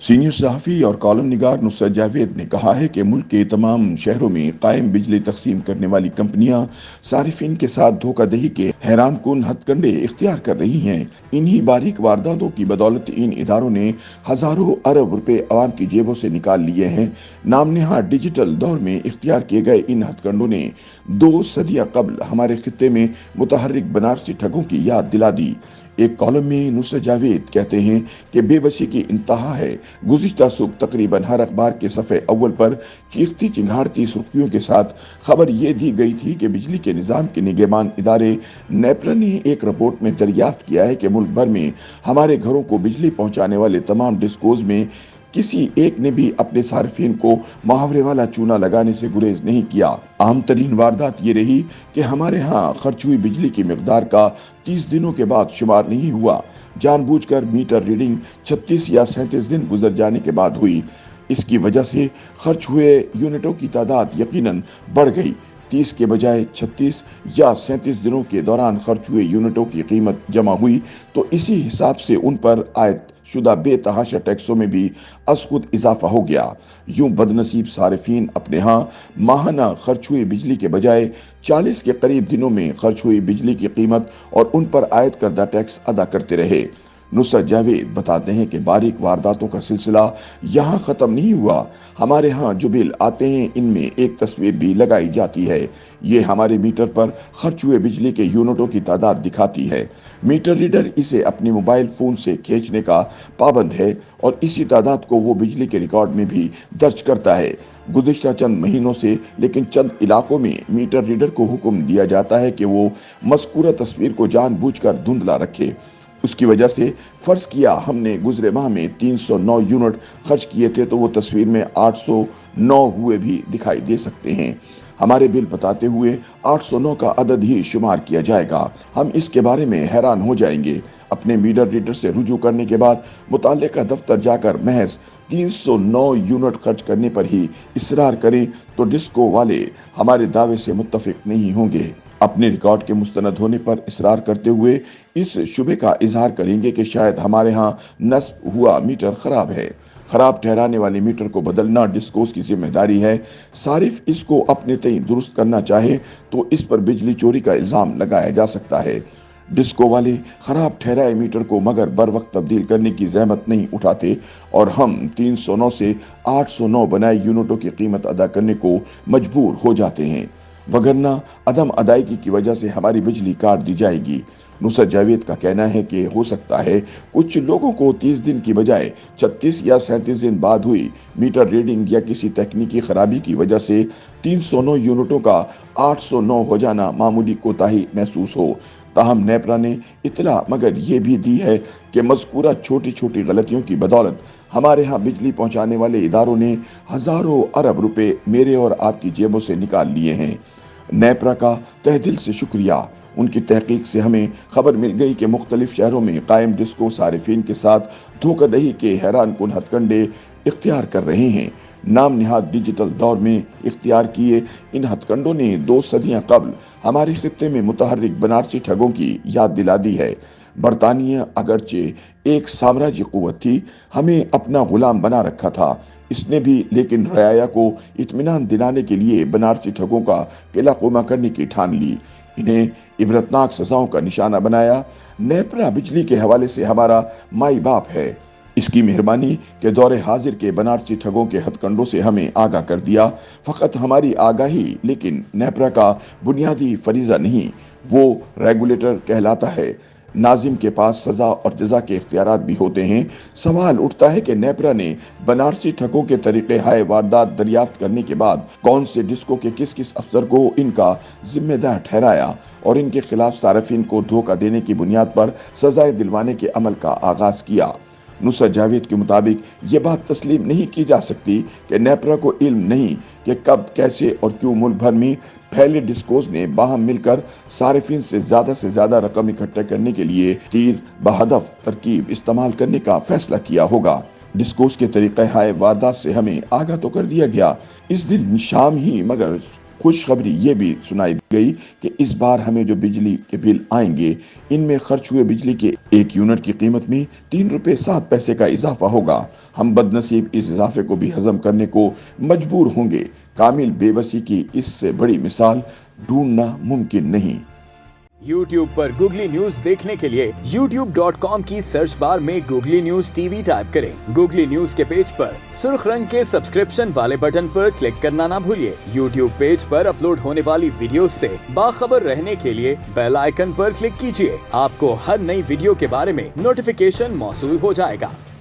Senior सहाफ़ी और column निगार नुसरत जावेद ने कहा है कि मुल्क के तमाम शहरों में कायम बिजली तकसीम करने वाली कंपनियां सारिफिन के साथ धोखाधही के हैरान कुन हथकंडे इख्तियार कर रही हैं। इन्हीं बारीक वारदातों की बदौलत इन इदारों ने हजारों अरब रुपए आवाम की जेबों से निकाल लिए हैं। नाम नहाद डिजिटल दौर में इख्तियार किए गए इन हथकंडों ने 2 सदियां कबल हमारे खित्ते में मुतहर्रिक बनारसी ठगों की याद दिला दी। एक कॉलम में नुसरत जावेद कहते हैं कि बेबसी की इंतहा है। गुज़िश्ता सुबह तकरीबन हर अखबार के सफ़े अव्वल पर चीखती चिंगारती सुर्खियों के साथ खबर ये दी गई थी कि बिजली के निज़ाम के निगहबान इदारे नेपरा ने एक रिपोर्ट में दरियाफ्त किया है कि मुल्क भर में हमारे घरों को बिजली पहुंचाने वाले तमाम डिस्कोज में किसी एक ने भी अपने सार्फिन को मुहावरे वाला चूना लगाने से गुरेज नहीं किया। आम तरीन वारदात ये रही कि हमारे यहाँ खर्च हुई बिजली की मिकदार का 30 दिनों के बाद शुमार नहीं हुआ। जानबूझकर मीटर रीडिंग 36 या 37 दिन गुजर जाने के बाद हुई। इसकी वजह से खर्च हुए यूनिटों की तादाद यकीनन बढ़ गई। 30 के बजाय 36 या 37 दिनों के दौरान खर्च हुए यूनिटों की कीमत जमा हुई तो इसी हिसाब से उन पर आयद शुदा बेतहाशा टैक्सों में भी अज खुद इजाफा हो गया। यूं बदनसीब सारिफीन अपने यहाँ माहाना खर्च हुई बिजली के बजाय 40 के करीब दिनों में खर्च हुई बिजली की कीमत और उन पर आयद करदा टैक्स अदा करते रहे। नुसरत जावेद बताते हैं कि बारीक वारदातों का सिलसिला यहाँ खत्म नहीं हुआ। हमारे यहाँ जो बिल आते हैं इनमें एक तस्वीर भी लगाई जाती है। ये हमारे मीटर पर खर्च हुए बिजली के यूनिटों की तादाद दिखाती है। मीटर रीडर इसे अपने मोबाइल फोन से खींचने का पाबंद है और इसी तादाद को वो बिजली के रिकॉर्ड में भी दर्ज करता है। गुज़िश्ता चंद महीनों से लेकिन चंद इलाकों में मीटर रीडर को हुक्म दिया जाता है कि वो मज़कूरा तस्वीर को जानबूझकर धुंधला रखे। उसकी वजह से फर्ज किया हमने गुजरे माह में 309 यूनिट खर्च किए थे तो वो तस्वीर में 809 हुए भी दिखाई दे सकते हैं। हमारे बिल बताते हुए 809 का अदद ही शुमार किया जाएगा। हम इसके बारे में हैरान हो जाएंगे। अपने मीटर रीडर से रुजू करने के बाद मुताल्लिका दफ्तर जाकर महज 309 यूनिट खर्च करने पर ही इसरार करें तो डिस्को वाले हमारे दावे से मुत्तफिक नहीं होंगे। अपने रिकॉर्ड के मुस्तनद होने पर इसरार करते हुए इस शुबे का इजहार करेंगे कि शायद हमारे यहाँ नस्ब हुआ मीटर खराब है। खराब ठहराने वाले मीटर को बदलना डिस्कोस की जिम्मेदारी है। सारिफ इसको अपने तय दुरुस्त करना चाहे तो इस पर बिजली चोरी का इल्जाम लगाया जा सकता है। डिस्को वाले खराब ठहराए मीटर को मगर बर वक्त तब्दील करने की जहमत नहीं उठाते और हम 309 से 809 बनाए यूनिटों की कीमत अदा करने को मजबूर हो जाते हैं, वगरना अदम अदायगी की वजह से हमारी बिजली काट दी जाएगी। नुसरत जावेद का कहना है कि हो सकता है कुछ लोगों को 30 दिन की बजाय 36 या 37 दिन बाद हुई मीटर रीडिंग या किसी तकनीकी खराबी की वजह से 309 यूनिटों का 809 हो जाना मामूली कोताही महसूस हो। ताहम नेपरा ने इतला मगर ये भी दी है कि मज़कूरा छोटी छोटी गलतियों की बदौलत हमारे यहाँ बिजली पहुँचाने वाले इदारों ने हजारों अरब रुपए मेरे और आपकी जेबों से निकाल लिए हैं। नेपरा का तहे दिल से शुक्रिया। उनकी तहकीक से हमें खबर मिल गई कि मुख्तलिफ शहरों में कायम डिस्को सारिफिन के साथ धोखाधही के हैरान कुन हथकंडे इख्तियार कर रहे हैं। नाम निहाद डिजिटल दौर में इख्तियार किए इन हथकंडों ने 2 सदियां कबल हमारे खित्ते में मुतहर्रिक बनारसी ठगों की याद दिला दी है। बरतानिया अगरचे एक साम्राज्य कुव्वत थी, हमें अपना गुलाम बना रखा था इसने भी, लेकिन रयाया को इत्मीनान दिलाने के लिए बनारसी ठगों का किला कुमा करने की ठान ली। इन्हें इबरतनाक सजाओं का निशाना बनाया। नेपरा बिजली के हवाले से हमारा माई बाप है। इसकी मेहरबानी के दौरे हाजिर के बनारसी ठगों के हथकंडों से हमें आगाह कर दिया। फ़कत हमारी आगाही लेकिन नेपरा का बुनियादी फरीज़ा नहीं, वो रेगुलेटर कहलाता है। नाजिम के पास सजा और जजा के इख्तियारात भी होते हैं। सवाल उठता है कि नेपरा ने बनारसी ठगों के तरीके हाय वारदात दरियाफ्त करने के बाद कौन से डिस्को के किस किस अफसर को इनका जिम्मेदार ठहराया और इनके खिलाफ सारिफिन को धोखा देने की बुनियाद पर सजाए दिलवाने के अमल का आगाज किया। नुसरत जावेद के मुताबिक ये बात तस्लीम नहीं की जा सकती कि नेपरा को इल्म नहीं कि कब कैसे और क्यों मुल्क भर में फैले डिस्कोस ने बाहम मिलकर सारिफिन से ज्यादा रकम इकट्ठा करने के लिए तीर बहदफ तरकीब इस्तेमाल करने का फैसला किया होगा। डिस्कोस के तरीक़े हाय वारदात से हमें आगाह तो कर दिया गया। इस दिन शाम ही मगर खुशखबरी ये भी सुनाई गई कि इस बार हमें जो बिजली के बिल आएंगे, इनमें खर्च हुए बिजली के 1 यूनिट की कीमत में 3 रुपए 7 पैसे का इजाफा होगा। हम बदनसीब इस इजाफे को भी हजम करने को मजबूर होंगे। कामिल बेबसी की इससे बड़ी मिसाल ढूंढना मुमकिन नहीं। YouTube पर गूगली न्यूज देखने के लिए youtube.com की सर्च बार में गूगली न्यूज टीवी टाइप करें। गूगली न्यूज के पेज पर सुर्ख रंग के सब्सक्रिप्शन वाले बटन पर क्लिक करना ना भूलिए। YouTube पेज पर अपलोड होने वाली वीडियो से बाखबर रहने के लिए बेल आइकन पर क्लिक कीजिए। आपको हर नई वीडियो के बारे में नोटिफिकेशन मौसूल हो जाएगा।